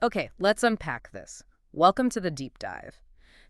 Okay, let's unpack this. Welcome to the deep dive.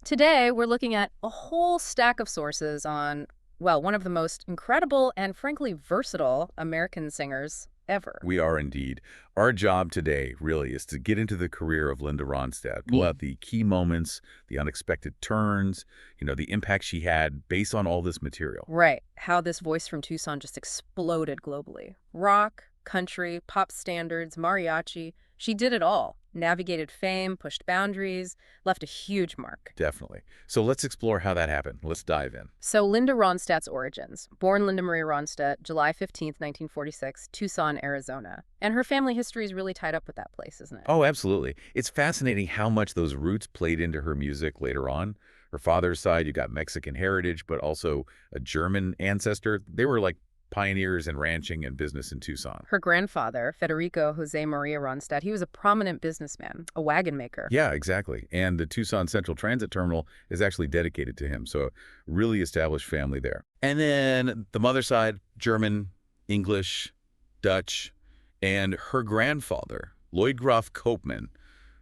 Today, we're looking at a whole stack of sources on, well, one of the most incredible and frankly versatile American singers ever. We are indeed. Our job today really is to get into the career of Linda Ronstadt, pull out the key moments, the unexpected turns, the impact she had based on all this material. Right, how this voice from Tucson just exploded globally. Rock, country, pop standards, mariachi, she did it all. Navigated fame, pushed boundaries, left a huge mark. Definitely. So let's explore how that happened. Let's dive in. So Linda Ronstadt's origins. Born Linda Marie Ronstadt, July 15th, 1946, Tucson, Arizona. And her family history is really tied up with that place, isn't it? Oh, absolutely. It's fascinating how much those roots played into her music later on. Her father's side, you got Mexican heritage, but also a German ancestor. They were like pioneers in ranching and business in Tucson. Her grandfather, Federico Jose Maria Ronstadt, he was a prominent businessman, a wagon maker. Yeah, exactly. And the Tucson Central Transit Terminal is actually dedicated to him. So a really established family there. And then the mother side, German, English, Dutch, and her grandfather, Lloyd Groff Copeman,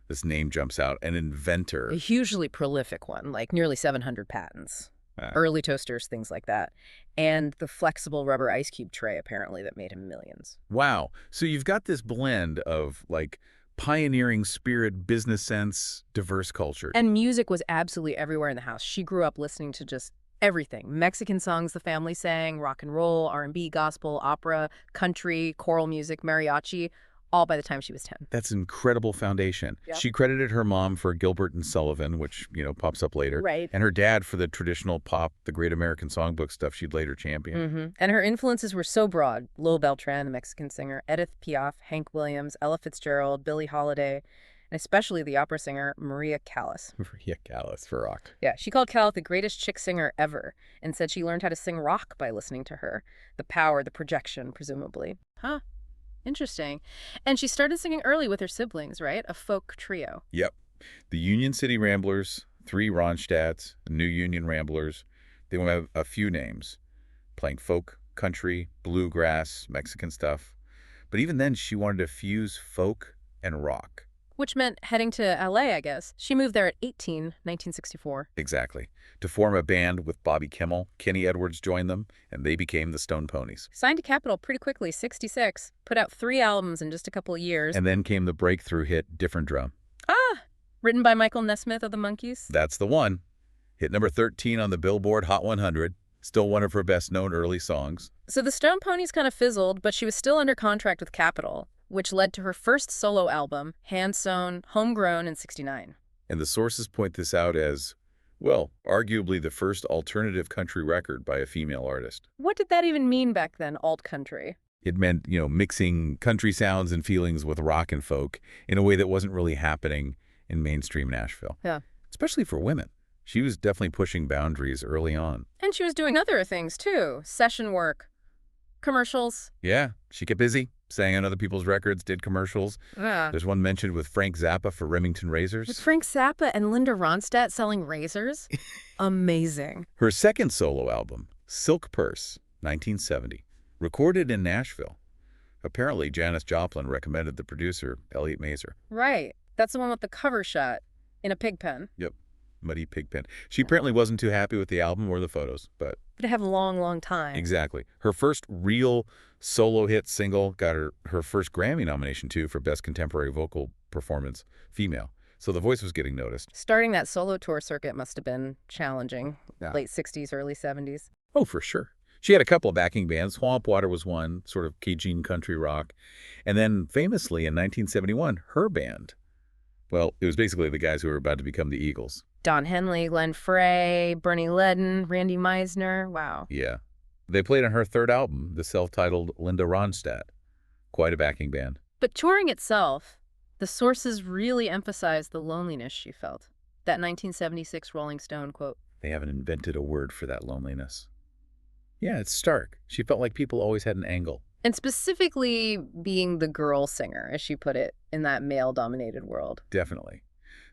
this name jumps out, an inventor. A hugely prolific one, like nearly 700 patents. Early toasters, things like that. And the flexible rubber ice cube tray, apparently, that made him millions. Wow. So you've got this blend of like pioneering spirit, business sense, diverse culture. And music was absolutely everywhere in the house. She grew up listening to just everything. Mexican songs the family sang, rock and roll, R&B, gospel, opera, country, choral music, mariachi, all by the time she was 10. That's an incredible foundation. Yep. She credited her mom for Gilbert and Sullivan, which, pops up later. Right. And her dad for the traditional pop, the Great American Songbook stuff she'd later champion. And her influences were so broad. Lil Beltran, the Mexican singer, Edith Piaf, Hank Williams, Ella Fitzgerald, Billie Holiday, and especially the opera singer Maria Callas. Maria Callas for rock. Yeah, she called Callas the greatest chick singer ever and said she learned how to sing rock by listening to her. The power, the projection, presumably. Huh. Interesting. And she started singing early with her siblings, right? A folk trio. Yep. The Union City Ramblers, 3 Ronstadts, New Union Ramblers. They will have a few names, playing folk, country, bluegrass, Mexican stuff. But even then, she wanted to fuse folk and rock. Which meant heading to LA, I guess. She moved there at 18, 1964. Exactly. To form a band with Bobby Kimmel, Kenny Edwards joined them, and they became the Stone Ponies. Signed to Capitol pretty quickly, 66. Put out 3 albums in just a couple of years. And then came the breakthrough hit, Different Drum. Ah! Written by Michael Nesmith of the Monkees. That's the one. Hit number 13 on the Billboard Hot 100. Still one of her best-known early songs. So the Stone Ponies kind of fizzled, but she was still under contract with Capitol, which led to her first solo album, Hand-Sewn, Homegrown, in 69. And the sources point this out as, well, arguably the first alternative country record by a female artist. What did that even mean back then, alt country? It meant, mixing country sounds and feelings with rock and folk in a way that wasn't really happening in mainstream Nashville. Yeah. Especially for women. She was definitely pushing boundaries early on. And she was doing other things, too. Session work, commercials. Yeah, she kept busy, sang on other people's records, did commercials. Yeah. There's one mentioned with Frank Zappa for Remington Razors. With Frank Zappa and Linda Ronstadt selling razors? Amazing. Her second solo album, Silk Purse, 1970, recorded in Nashville. Apparently, Janis Joplin recommended the producer, Elliot Mazer. Right. That's the one with the cover shot in a pig pen. Yep, Muddy Pigpen. She apparently wasn't too happy with the album or the photos, but... But it had a long, long time. Exactly. Her first real solo hit single got her first Grammy nomination, too, for Best Contemporary Vocal Performance, Female. So the voice was getting noticed. Starting that solo tour circuit must have been challenging. Yeah. Late 60s, early 70s. Oh, for sure. She had a couple of backing bands. Swamp Water was one, sort of Cajun country rock. And then, famously, in 1971, her band. Well, it was basically the guys who were about to become the Eagles. Don Henley, Glenn Frey, Bernie Ledden, Randy Meisner. Wow. Yeah. They played on her third album, the self-titled Linda Ronstadt. Quite a backing band. But touring itself, the sources really emphasized the loneliness she felt. That 1976 Rolling Stone quote. They haven't invented a word for that loneliness. Yeah, it's stark. She felt like people always had an angle. And specifically being the girl singer, as she put it, in that male-dominated world. Definitely.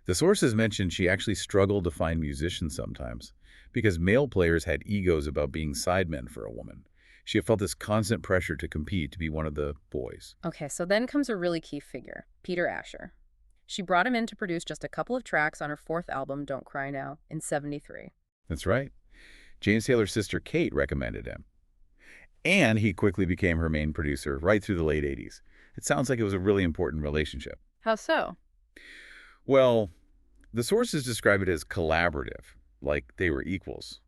The sources mentioned she actually struggled to find musicians sometimes because male players had egos about being sidemen for a woman. She felt this constant pressure to compete to be one of the boys. Okay, so then comes a really key figure, Peter Asher. She brought him in to produce just a couple of tracks on her fourth album, Don't Cry Now, in '73. That's right. James Taylor's sister Kate recommended him. And he quickly became her main producer right through the late '80s. It sounds like it was a really important relationship. How so? Well, the sources describe it as collaborative, like they were equals.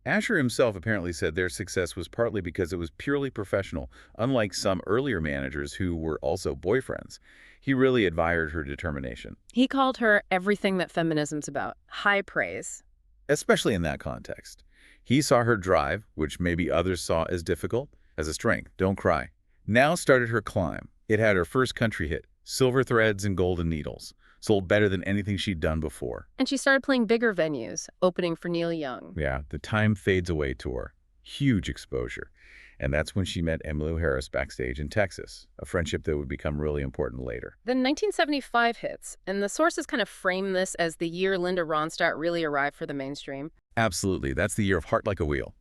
Asher himself apparently said their success was partly because it was purely professional, unlike some earlier managers who were also boyfriends. He really admired her determination, He called her everything that feminism's about. High praise. especially in that context. He saw her drive, which maybe others saw as difficult, as a strength. Don't Cry. Now started her climb. It had her first country hit, Silver Threads and Golden Needles, sold better than anything she'd done before. And she started playing bigger venues, opening for Neil Young. Yeah, the Time Fades Away tour. Huge exposure. And that's when she met Emmylou Harris backstage in Texas, a friendship that would become really important later. Then 1975 hits, and the sources kind of frame this as the year Linda Ronstadt really arrived for the mainstream. Absolutely, that's the year of Heart Like a Wheel.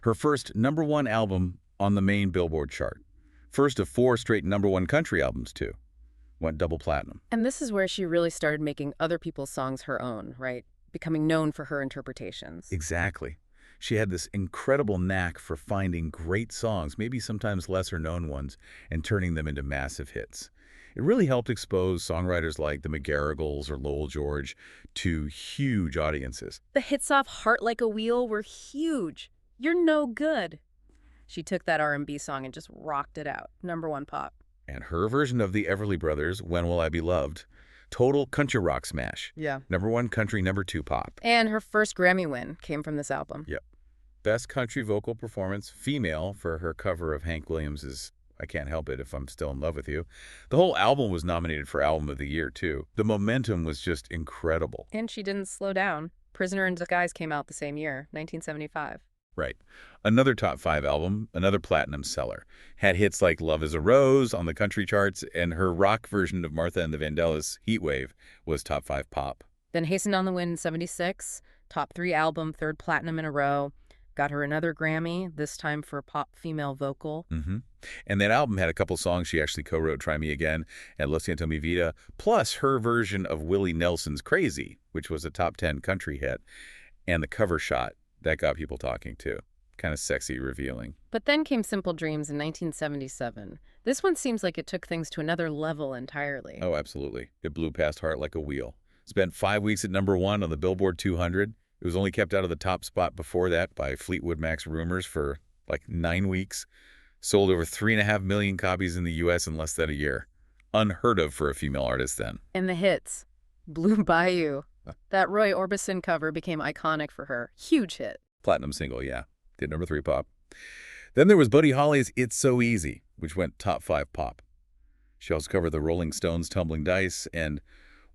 Her first #1 album on the main Billboard chart. First of 4 straight #1 country albums, too. Went double platinum. And this is where she really started making other people's songs her own, right? Becoming known for her interpretations. Exactly. She had this incredible knack for finding great songs, maybe sometimes lesser-known ones, and turning them into massive hits. It really helped expose songwriters like the McGarrigles or Lowell George to huge audiences. The hits off Heart Like a Wheel were huge. You're no good. She took that R&B song and just rocked it out. #1 pop. And her version of the Everly Brothers, When Will I Be Loved? Total country rock smash. Yeah. #1 country, #2 pop. And her first Grammy win came from this album. Yep. Best country vocal performance, female, for her cover of Hank Williams' I Can't Help It If I'm Still in Love with You. The whole album was nominated for Album of the Year, too. The momentum was just incredible. And she didn't slow down. Prisoner in Disguise came out the same year, 1975. Right. Another top 5 album, another platinum seller. Had hits like Love is a Rose on the country charts, and her rock version of Martha and the Vandellas, Heatwave, was top 5 pop. Then Hasten on the Wind in '76, top 3 album, 3rd platinum in a row. Got her another Grammy, this time for pop female vocal. And that album had a couple songs she actually co-wrote, Try Me Again and Lo Siento Mi Vida, plus her version of Willie Nelson's Crazy, which was a top 10 country hit, and the cover shot. That got people talking, too. Kind of sexy, revealing. But then came Simple Dreams in 1977. This one seems like it took things to another level entirely. Oh, absolutely. It blew past Heart Like a Wheel. Spent 5 weeks at #1 on the Billboard 200. It was only kept out of the top spot before that by Fleetwood Mac's Rumors for like 9 weeks. Sold over 3.5 million copies in the U.S. in less than a year. Unheard of for a female artist then. And the hits. Blue Bayou. That Roy Orbison cover became iconic for her. Huge hit. Platinum single, yeah. Did #3 pop. Then there was Buddy Holly's It's So Easy, which went top 5 pop. She also covered the Rolling Stones' Tumbling Dice and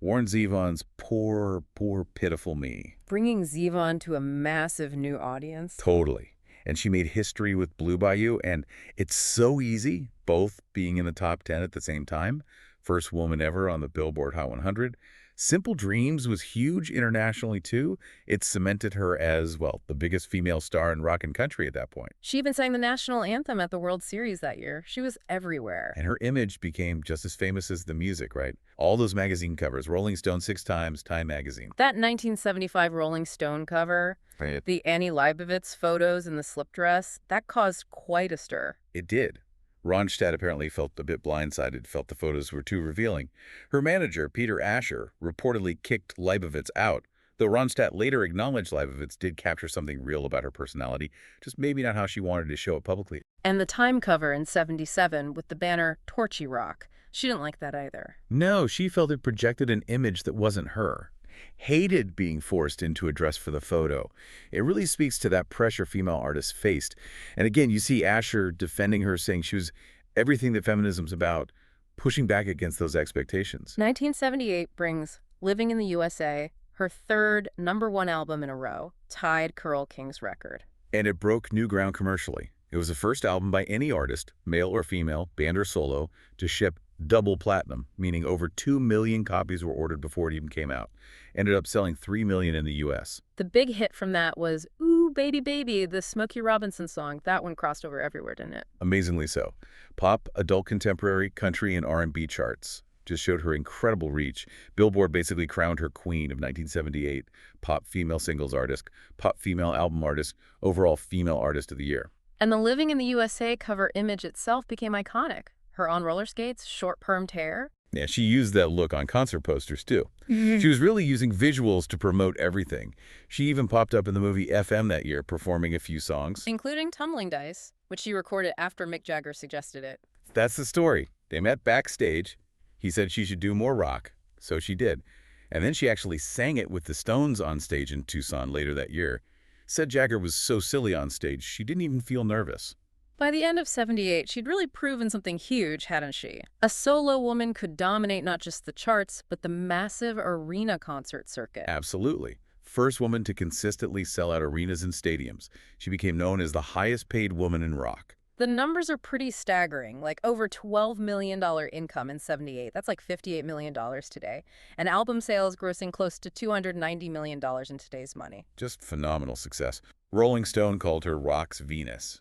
Warren Zevon's Poor, Poor Pitiful Me. Bringing Zevon to a massive new audience. Totally. And she made history with Blue Bayou, and It's So Easy, both being in the top 10 at the same time. First woman ever on the Billboard Hot 100. Simple Dreams was huge internationally, too. It cemented her as, well, the biggest female star in rock and country at that point. She even sang the national anthem at the World Series that year. She was everywhere. And her image became just as famous as the music, right? All those magazine covers, Rolling Stone 6 times, Time magazine. That 1975 Rolling Stone cover, Right. the Annie Leibovitz photos in the slip dress, that caused quite a stir. It did. Ronstadt apparently felt a bit blindsided, felt the photos were too revealing. Her manager, Peter Asher, reportedly kicked Leibovitz out, though Ronstadt later acknowledged Leibovitz did capture something real about her personality, just maybe not how she wanted to show it publicly. And the Time cover in '77 with the banner Torchy Rock. She didn't like that either. No, she felt it projected an image that wasn't her. Hated being forced into a dress for the photo. It really speaks to that pressure female artists faced. And again, you see Asher defending her, saying she was everything that feminism's about, pushing back against those expectations. 1978 brings Living in the USA, her 3rd #1 album in a row, tied Carole King's record. And it broke new ground commercially. It was the first album by any artist, male or female, band or solo, to ship double platinum, meaning over 2 million copies were ordered before it even came out. Ended up selling 3 million in the U.S. The big hit from that was Ooh, Baby Baby, the Smokey Robinson song. That one crossed over everywhere, didn't it? Amazingly so. Pop, adult contemporary, country, and R&B charts. just showed her incredible reach. Billboard basically crowned her queen of 1978, pop female singles artist, pop female album artist, overall female artist of the year. And the Living in the USA cover image itself became iconic. Her on roller skates, short permed hair. Yeah, she used that look on concert posters, too. She was really using visuals to promote everything. She even popped up in the movie FM that year, performing a few songs. Including Tumbling Dice, which she recorded after Mick Jagger suggested it. That's the story. They met backstage. He said she should do more rock, so she did. And then she actually sang it with the Stones on stage in Tucson later that year. Said Jagger was so silly on stage, she didn't even feel nervous. By the end of '78, she'd really proven something huge, hadn't she? A solo woman could dominate not just the charts, but the massive arena concert circuit. Absolutely. First woman to consistently sell out arenas and stadiums. She became known as the highest paid woman in rock. The numbers are pretty staggering, like over $12 million income in '78. That's like $58 million today. And album sales grossing close to $290 million in today's money. Just phenomenal success. Rolling Stone called her rock's Venus.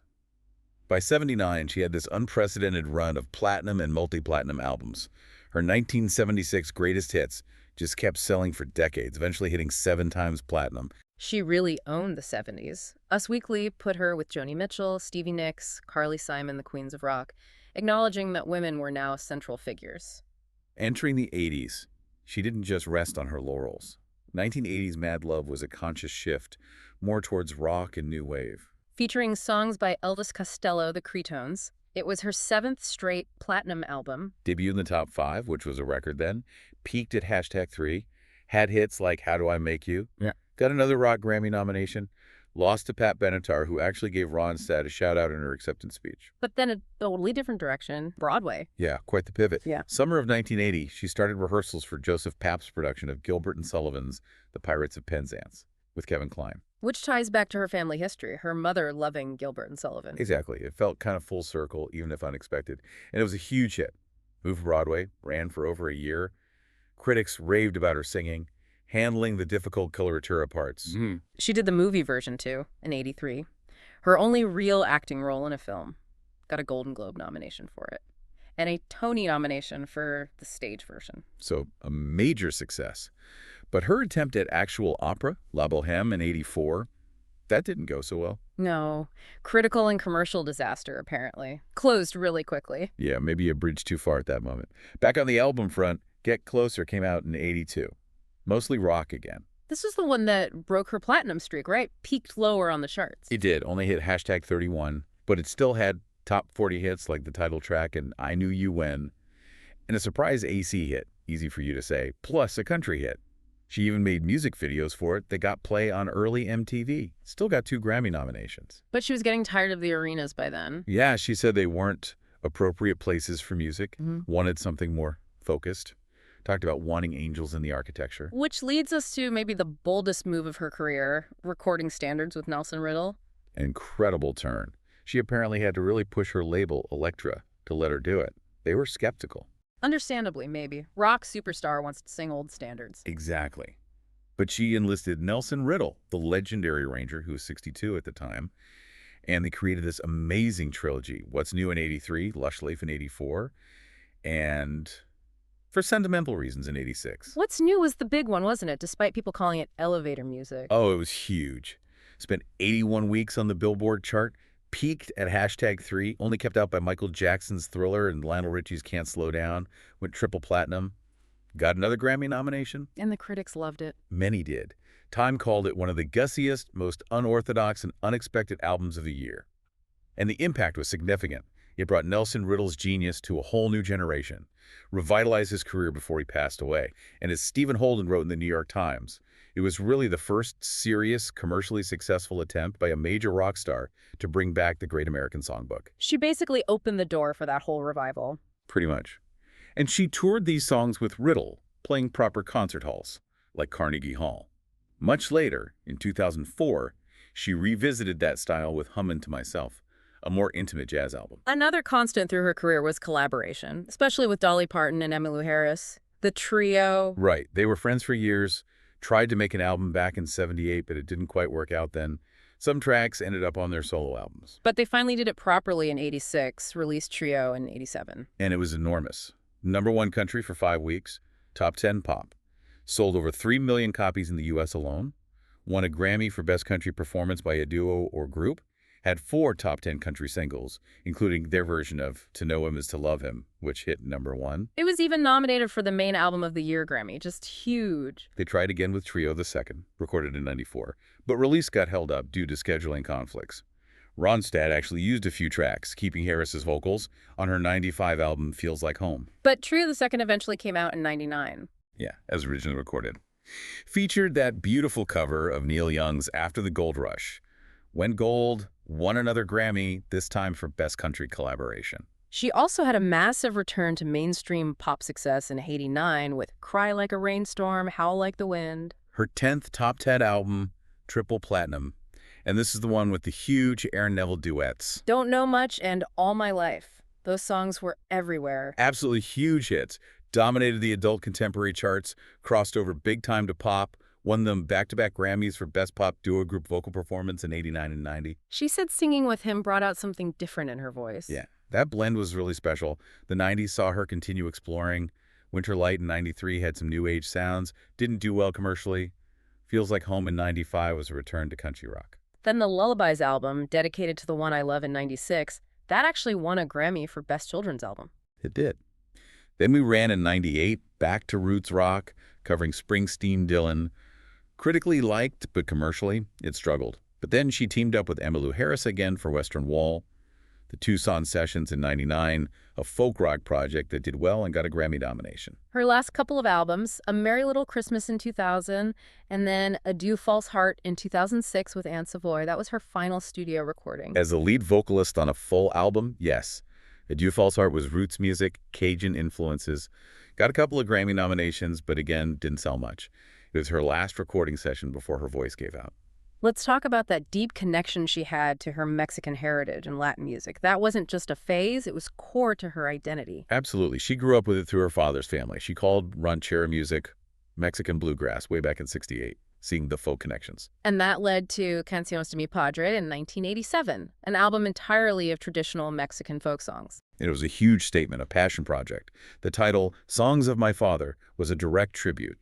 By '79, she had this unprecedented run of platinum and multi-platinum albums. Her 1976 greatest hits just kept selling for decades, eventually hitting 7 times platinum. She really owned the '70s. Us Weekly put her with Joni Mitchell, Stevie Nicks, Carly Simon, the Queens of Rock, acknowledging that women were now central figures. Entering the '80s, she didn't just rest on her laurels. 1980s Mad Love was a conscious shift, more towards rock and new wave. Featuring songs by Elvis Costello, the Cretones, it was her 7th straight platinum album. Debuted in the top 5, which was a record then, peaked at #3, had hits like How Do I Make You? Yeah. Got another rock Grammy nomination, lost to Pat Benatar, who actually gave Ronstadt a shout-out in her acceptance speech. But then a totally different direction, Broadway. Yeah, quite the pivot. Yeah. Summer of 1980, she started rehearsals for Joseph Papp's production of Gilbert and Sullivan's The Pirates of Penzance with Kevin Kline. Which ties back to her family history, her mother loving Gilbert and Sullivan. Exactly. It felt kind of full circle, even if unexpected. And it was a huge hit. Moved to Broadway, ran for over a year. Critics raved about her singing, handling the difficult coloratura parts. She did the movie version, too, in '83. Her only real acting role in a film. Got a Golden Globe nomination for it. And a Tony nomination for the stage version. So a major success. But her attempt at actual opera, La Boheme in '84, that didn't go so well. No. Critical and commercial disaster, apparently. Closed really quickly. Yeah, maybe a bridge too far at that moment. Back on the album front, Get Closer came out in '82. Mostly rock again. This was the one that broke her platinum streak, right? Peaked lower on the charts. It did, only hit #31, but it still had top 40 hits like the title track and I Knew You When, and a surprise AC hit, easy for you to say, plus a country hit. She even made music videos for it that got play on early MTV. Still got 2 Grammy nominations. But she was getting tired of the arenas by then. Yeah, she said they weren't appropriate places for music, wanted something more focused. Talked about wanting angels in the architecture. Which leads us to maybe the boldest move of her career, recording standards with Nelson Riddle. Incredible turn. She apparently had to really push her label, Elektra, to let her do it. They were skeptical. Understandably, maybe. Rock superstar wants to sing old standards. Exactly. But she enlisted Nelson Riddle, the legendary arranger who was 62 at the time, and they created this amazing trilogy. What's New in '83, Lush Life in '84, and for sentimental reasons in '86. What's New was the big one, wasn't it? Despite people calling it elevator music. Oh, it was huge. Spent 81 weeks on the Billboard chart, peaked at #3, only kept out by Michael Jackson's Thriller and Lionel Richie's Can't Slow Down, went triple platinum. Got another Grammy nomination? And the critics loved it. Many did. Time called it one of the gussiest, most unorthodox and unexpected albums of the year. And the impact was significant. It brought Nelson Riddle's genius to a whole new generation, revitalized his career before he passed away. And as Stephen Holden wrote in the New York Times, it was really the first serious, commercially successful attempt by a major rock star to bring back the Great American Songbook. She basically opened the door for that whole revival. Pretty much. And she toured these songs with Riddle, playing proper concert halls, like Carnegie Hall. Much later, in 2004, she revisited that style with Hummin' to Myself, a more intimate jazz album. Another constant through her career was collaboration, especially with Dolly Parton and Emmylou Harris. The trio. Right. They were friends for years, tried to make an album back in '78, but it didn't quite work out then. Some tracks ended up on their solo albums. But they finally did it properly in '86, released Trio in '87. And it was enormous. #1 country for 5 weeks, top 10 pop. Sold over 3 million copies in the U.S. alone. Won a Grammy for Best Country Performance by a Duo or Group. Had 4 top 10 country singles, including their version of To Know Him Is to Love Him, which hit #1. It was even nominated for the main album of the year Grammy. Just huge. They tried again with Trio the Second, recorded in '94, but release got held up due to scheduling conflicts. Ronstadt actually used a few tracks, keeping Harris's vocals, on her '95 album Feels Like Home. But Trio the Second eventually came out in '99. Yeah, as originally recorded. Featured that beautiful cover of Neil Young's After the Gold Rush. Went gold, won another Grammy, this time for Best Country Collaboration. She also had a massive return to mainstream pop success in '89 with Cry Like a Rainstorm, Howl Like the Wind. Her 10th top 10 album, triple platinum. And this is the one with the huge Aaron Neville duets. Don't Know Much and All My Life. Those songs were everywhere. Absolutely huge hits. Dominated the adult contemporary charts, crossed over big time to pop, won them back-to-back Grammys for Best Pop Duo Group Vocal Performance in '89 and '90. She said singing with him brought out something different in her voice. Yeah, that blend was really special. The '90s saw her continue exploring. Winter Light in '93 had some new age sounds, didn't do well commercially. Feels Like Home in '95 was a return to country rock. Then the Lullabies album, dedicated to the One I Love in '96, that actually won a Grammy for Best Children's Album. It did. Then we ran in '98, back to roots rock, covering Springsteen, Dylan. Critically liked, but commercially, it struggled. But then she teamed up with Emmylou Harris again for Western Wall. The Tucson Sessions in '99, a folk rock project that did well and got a Grammy nomination. Her last couple of albums, A Merry Little Christmas in 2000, and then Adieu False Heart in 2006 with Anne Savoy. That was her final studio recording. As a lead vocalist on a full album, yes. Adieu False Heart was roots music, Cajun influences. Got a couple of Grammy nominations, but again, didn't sell much. It was her last recording session before her voice gave out. Let's talk about that deep connection she had to her Mexican heritage and Latin music. That wasn't just a phase, it was core to her identity. Absolutely. She grew up with it through her father's family. She called ranchera music Mexican bluegrass way back in '68, seeing the folk connections. And that led to Canciones de mi Padre in 1987, an album entirely of traditional Mexican folk songs. It was a huge statement, a passion project. The title, Songs of My Father, was a direct tribute.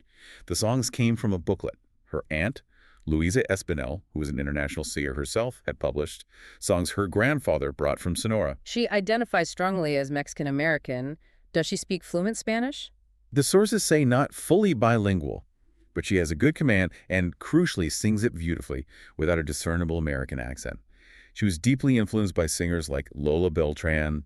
The songs came from a booklet. Her aunt, Luisa Espinel, who was an international singer herself, had published songs her grandfather brought from Sonora. She identifies strongly as Mexican-American. Does she speak fluent Spanish? The sources say not fully bilingual, but she has a good command and, crucially, sings it beautifully without a discernible American accent. She was deeply influenced by singers like Lola Beltran,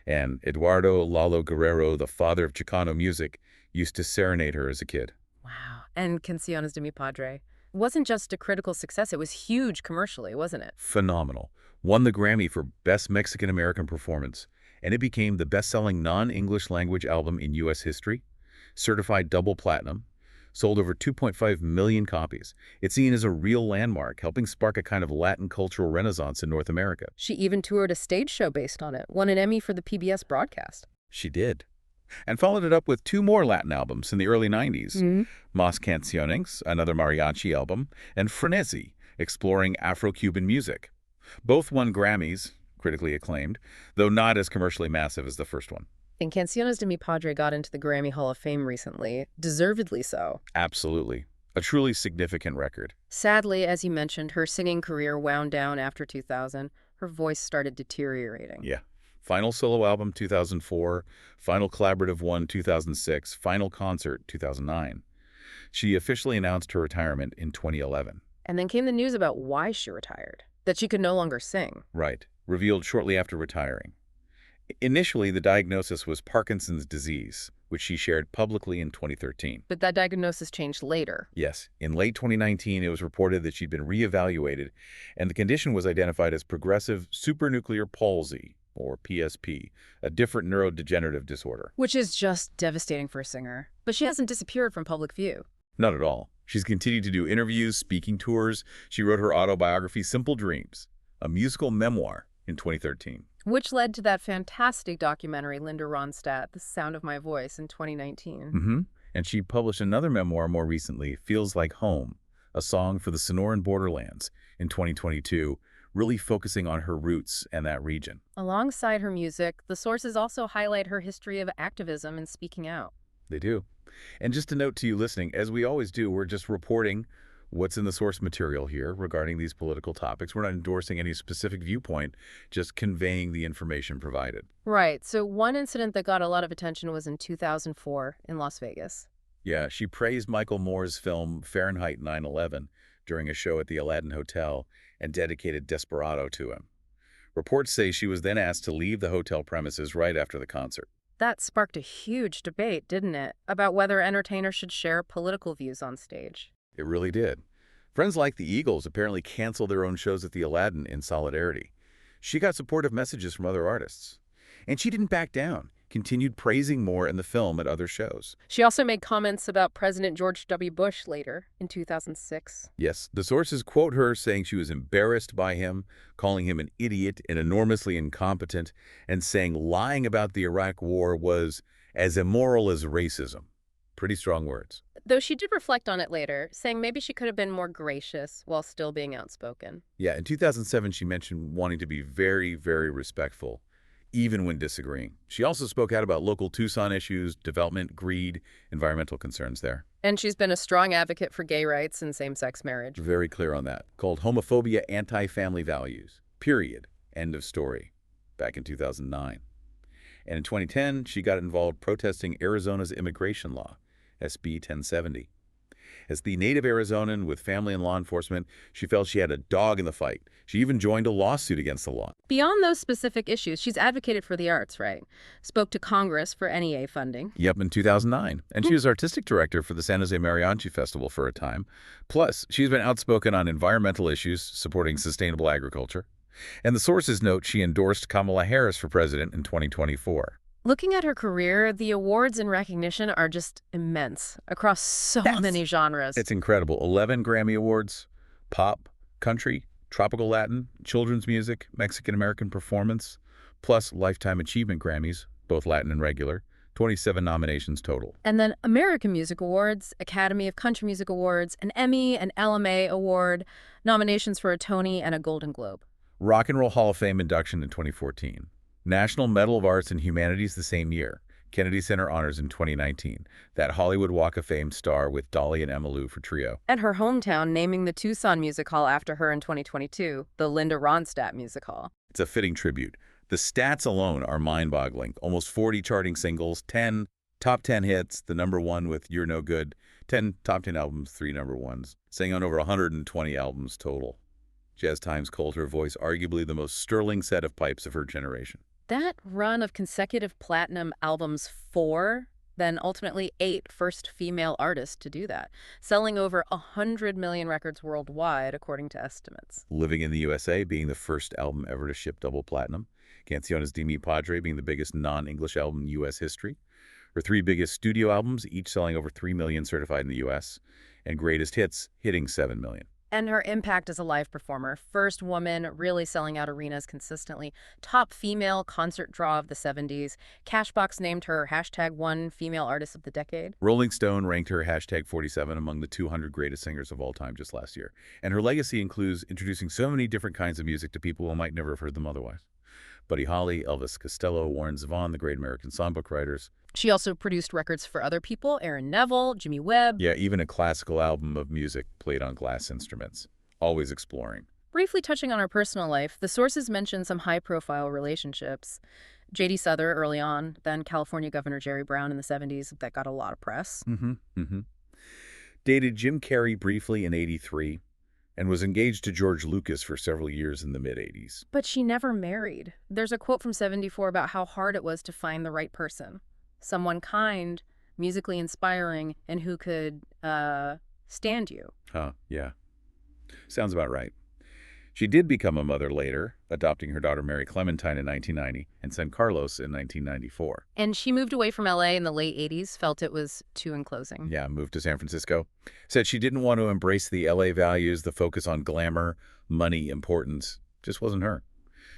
and Eduardo Lalo Guerrero, the father of Chicano music, used to serenade her as a kid. Wow. And Canciones de mi Padre wasn't just a critical success, it was huge commercially, wasn't it? Phenomenal. Won the Grammy for Best Mexican-American Performance, and it became the best-selling non-English language album in U.S. history. Certified double platinum. Sold over 2.5 million copies. It's seen as a real landmark, helping spark a kind of Latin cultural renaissance in North America. She even toured a stage show based on it, won an Emmy for the PBS broadcast. She did. And followed it up with 2 more Latin albums in the early '90s. Mas Canciones, another mariachi album, and Frenesi, exploring Afro-Cuban music. Both won Grammys, critically acclaimed, though not as commercially massive as the first one. And Canciones de mi Padre got into the Grammy Hall of Fame recently, deservedly so. Absolutely. A truly significant record. Sadly, as you mentioned, her singing career wound down after 2000. Her voice started deteriorating. Yeah. Final solo album 2004, final collaborative one 2006, final concert 2009. She officially announced her retirement in 2011. And then came the news about why she retired, that she could no longer sing. Right. Revealed shortly after retiring. Initially, the diagnosis was Parkinson's disease, which she shared publicly in 2013. But that diagnosis changed later. Yes. In late 2019, it was reported that she'd been reevaluated, and the condition was identified as progressive supranuclear palsy, or PSP, a different neurodegenerative disorder. Which is just devastating for a singer. But she hasn't disappeared from public view. Not at all. She's continued to do interviews, speaking tours. She wrote her autobiography, Simple Dreams, a musical memoir, in 2013. Which led to that fantastic documentary, Linda Ronstadt, The Sound of My Voice, in 2019. And she published another memoir more recently, Feels Like Home, a song for the Sonoran borderlands, in 2022, really focusing on her roots and that region. Alongside her music, the sources also highlight her history of activism and speaking out. They do. And just a note to you listening, as we always do, we're just reporting what's in the source material here regarding these political topics. We're not endorsing any specific viewpoint, just conveying the information provided. Right, so one incident that got a lot of attention was in 2004 in Las Vegas. Yeah, she praised Michael Moore's film Fahrenheit 9/11 during a show at the Aladdin Hotel and dedicated Desperado to him. Reports say she was then asked to leave the hotel premises right after the concert. That sparked a huge debate, didn't it, about whether entertainers should share political views on stage. It really did. Friends like the Eagles apparently canceled their own shows at the Aladdin in solidarity. She got supportive messages from other artists. And she didn't back down, continued praising Moore and the film at other shows. She also made comments about President George W. Bush later, in 2006. Yes, the sources quote her saying she was embarrassed by him, calling him an idiot and enormously incompetent, and saying lying about the Iraq War was as immoral as racism. Pretty strong words. Though she did reflect on it later, saying maybe she could have been more gracious while still being outspoken. Yeah, in 2007, she mentioned wanting to be very, very respectful, even when disagreeing. She also spoke out about local Tucson issues, development, greed, environmental concerns there. And she's been a strong advocate for gay rights and same-sex marriage. Very clear on that. Called Homophobia Anti-Family Values. Period. End of story. Back in 2009. And in 2010, she got involved protesting Arizona's immigration law, SB 1070. As the native Arizonan with family and law enforcement, she felt she had a dog in the fight. She even joined a lawsuit against the law. Beyond those specific issues, she's advocated for the arts, right? Spoke to Congress for NEA funding. Yep, in 2009. And she was artistic director for the San Jose Mariachi Festival for a time. Plus, she's been outspoken on environmental issues, supporting sustainable agriculture. And the sources note she endorsed Kamala Harris for president in 2024. Looking at her career, the awards and recognition are just immense across so many genres. It's incredible. 11 Grammy Awards, pop, country, tropical Latin, children's music, Mexican-American performance, plus Lifetime Achievement Grammys, both Latin and regular, 27 nominations total. And then American Music Awards, Academy of Country Music Awards, an Emmy, an LMA Award, nominations for a Tony and a Golden Globe. Rock and Roll Hall of Fame induction in 2014. National Medal of Arts and Humanities the same year. Kennedy Center honors in 2019. That Hollywood Walk of Fame star with Dolly and Emmylou for trio. And her hometown naming the Tucson Music Hall after her in 2022, the Linda Ronstadt Music Hall. It's a fitting tribute. The stats alone are mind-boggling. Almost 40 charting singles, 10 top 10 hits, the #1 with You're No Good, 10 top 10 albums, 3 #1s, sang on over 120 albums total. Jazz Times called her voice arguably the most sterling set of pipes of her generation. That run of consecutive platinum albums, 4, then ultimately 8 first female artists to do that, selling over 100 million records worldwide, according to estimates. Living in the USA being the first album ever to ship double platinum. Canciones de Mi Padre being the biggest non-English album in U.S. history. Her 3 biggest studio albums, each selling over 3 million certified in the U.S. And Greatest Hits hitting 7 million. And her impact as a live performer, first woman really selling out arenas consistently, top female concert draw of the 70s, Cashbox named her #1 female artist of the decade. Rolling Stone ranked her #47 among the 200 greatest singers of all time just last year. And her legacy includes introducing so many different kinds of music to people who might never have heard them otherwise. Buddy Holly, Elvis Costello, Warren Zevon, the great American songbook writers. She also produced records for other people, Aaron Neville, Jimmy Webb. Yeah, even a classical album of music played on glass instruments. Always exploring. Briefly touching on her personal life, the sources mention some high-profile relationships. J.D. Souther early on, then California Governor Jerry Brown in the 70s, that got a lot of press. Dated Jim Carrey briefly in '83 and was engaged to George Lucas for several years in the mid-'80s. But she never married. There's a quote from '74 about how hard it was to find the right person. Someone kind, musically inspiring, and who could, stand you. Yeah. Sounds about right. She did become a mother later, adopting her daughter Mary Clementine in 1990 and son Carlos in 1994. And she moved away from L.A. in the late '80s, felt it was too enclosing. Yeah, moved to San Francisco. Said she didn't want to embrace the L.A. values, the focus on glamour, money, importance. Just wasn't her.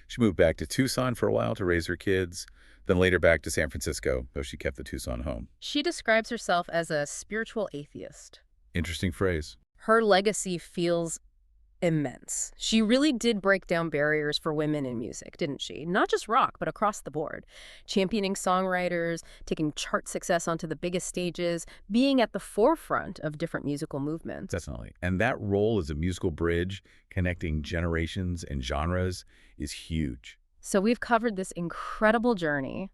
She moved back to Tucson for a while to raise her kids, then later back to San Francisco, though she kept the Tucson home. She describes herself as a spiritual atheist. Interesting phrase. Her legacy feels Immense. She really did break down barriers for women in music, didn't she? Not just rock, but across the board. Championing songwriters, taking chart success onto the biggest stages, being at the forefront of different musical movements. Definitely. And that role as a musical bridge connecting generations and genres is huge. So we've covered this incredible journey.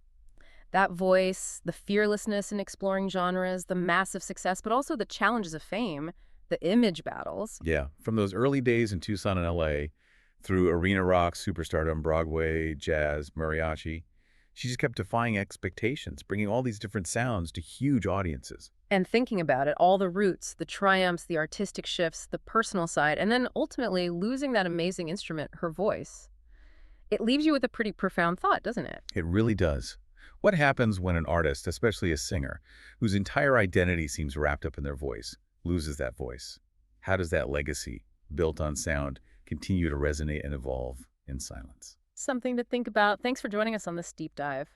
That voice, the fearlessness in exploring genres, the massive success, but also the challenges of fame, the image battles. Yeah, from those early days in Tucson and LA through arena rock, superstardom, Broadway, jazz, mariachi, she just kept defying expectations, bringing all these different sounds to huge audiences. And thinking about it, all the roots, the triumphs, the artistic shifts, the personal side, and then ultimately losing that amazing instrument, her voice. It leaves you with a pretty profound thought, doesn't it? It really does. What happens when an artist, especially a singer, whose entire identity seems wrapped up in their voice, loses that voice? How does that legacy, built on sound, continue to resonate and evolve in silence? Something to think about. Thanks for joining us on this deep dive.